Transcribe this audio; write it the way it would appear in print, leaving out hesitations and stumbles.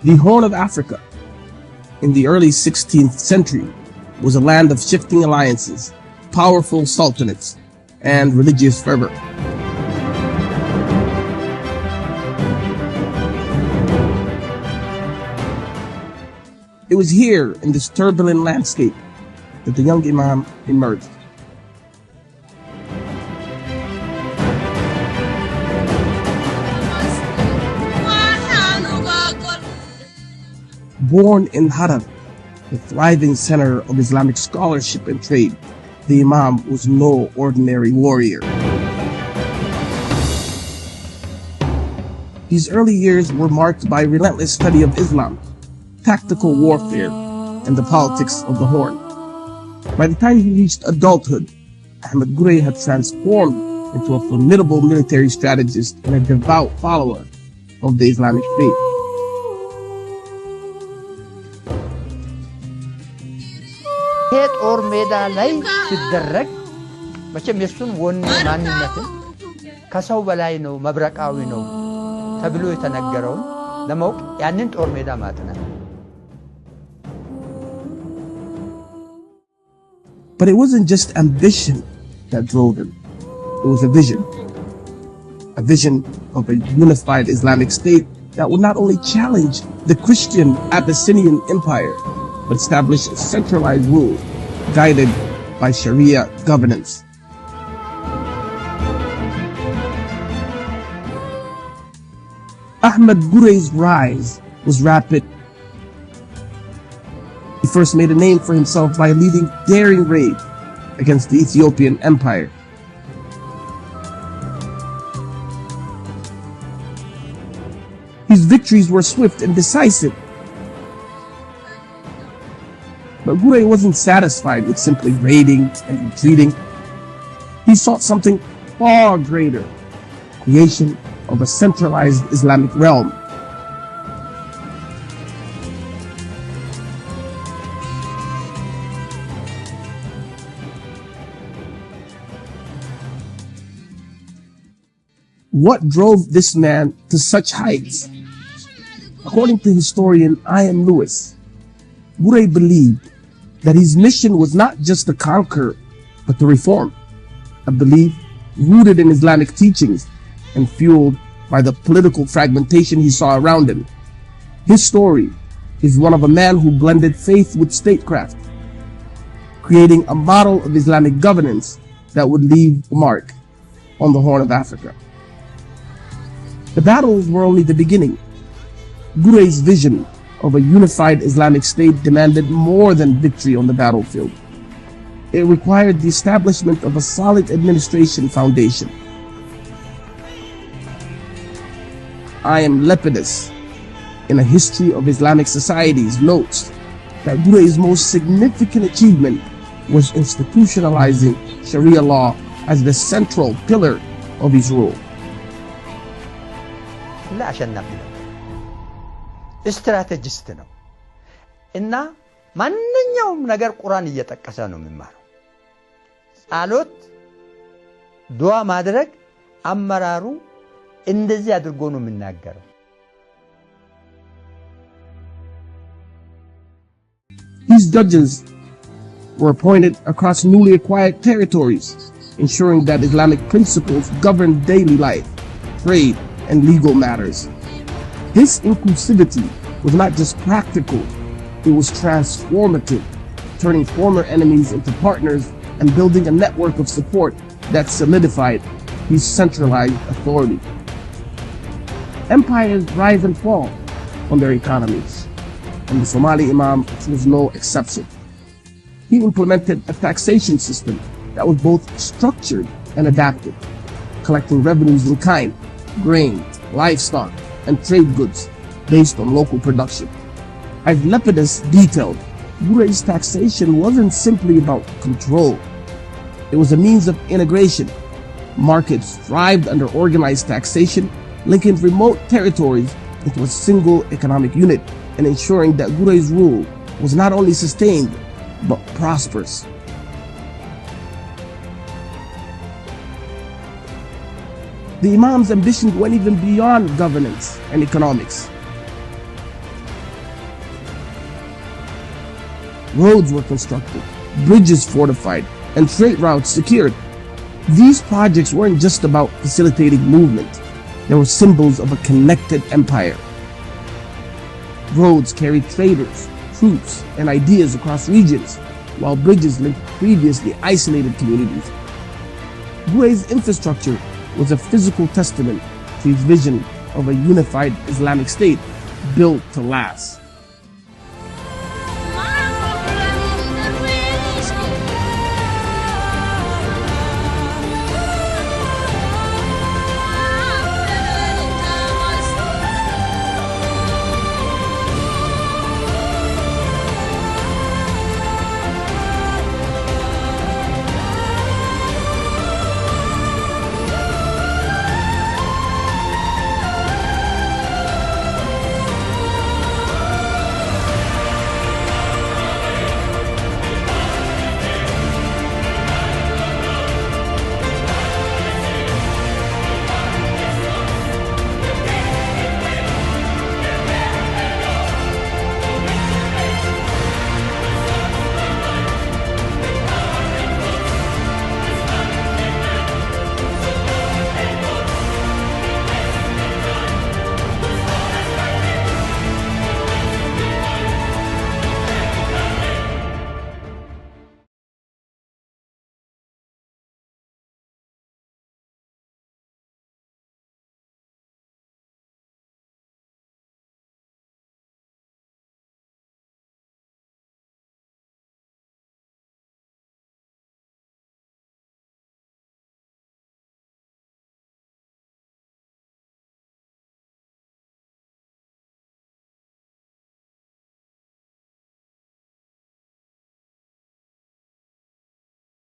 The Horn of Africa in the early 16th century was a land of shifting alliances, powerful sultanates, and religious fervor. It was here, in this turbulent landscape, that the young Imam emerged. Born in Harar, the thriving center of Islamic scholarship and trade, the Imam was no ordinary warrior. His early years were marked by relentless study of Islam, tactical warfare, and the politics of the Horn. By the time he reached adulthood, Ahmed Gurey had transformed into a formidable military strategist and a devout follower of the Islamic faith. ጦር ሜዳ ላይ ሲደረግ መቼም የሱን ወኔ ማንነት ከሰው በላይ ነው መብረቃዊ ነው ተብሎ የተነገረው ለማወቅ ያንን ጦር ሜዳ ማጥናት But it wasn't just ambition that drove him. It was a vision of a unified Islamic state that would not only challenge the Christian Abyssinian empire, but establish a centralized rule guided by Sharia governance. Ahmed Gurey's rise was rapid. He first made a name for himself by leading daring raid against the Ethiopian empire. His victories were swift and decisive. But Gurey wasn't satisfied with simply raiding and retreating. He sought something far greater, creation of a centralized Islamic realm. What drove this man to such heights? According to historian I.M. Lewis, Gurey believed that his mission was not just to conquer, but to reform, a belief rooted in Islamic teachings and fueled by the political fragmentation he saw around him. His story is one of a man who blended faith with statecraft, creating a model of Islamic governance that would leave a mark on the Horn of Africa. The battles were only the beginning. Gurey's vision of a unified Islamic state demanded more than victory on the battlefield. It required the establishment of a solid administration foundation. I.M. Lapidus, in A History of Islamic Societies, notes that Gurey's most significant achievement was institutionalizing Sharia law as the central pillar of his rule. ስትራቴጂስት ነው እና ማንኛውም ነገር ቁርአን እየተጠቀሰ ነው የሚማረው ጸሎት ዱዓ ማድረግ አመራሩ እንደዚህ አድርጎ ነው የሚናገረው These judges were appointed across newly acquired territories, ensuring that Islamic principles governed daily life, trade, and legal matters. This inclusivity was not just practical, it was transformative, turning former enemies into partners and building a network of support that solidified his centralized authority. Empires rise and fall on their economies, and the Somali Imam was no exception. He implemented a taxation system that was both structured and adaptive, collecting revenues in kind, grain, livestock, and trade goods based on local production. As Lapidus detailed, Gurey's taxation wasn't simply about control. It was a means of integration. Markets thrived under organized taxation, linking remote territories into a single economic unit and ensuring that Gurey's rule was not only sustained, but prosperous. The Imam's ambition went even beyond governance and economics. Roads were constructed, bridges fortified, and trade routes secured. These projects weren't just about facilitating movement. They were symbols of a connected empire. Roads carried traders, troops, and ideas across regions, while bridges linked previously isolated communities. Gurey's infrastructure was a physical testament to his vision of a unified Islamic state built to last.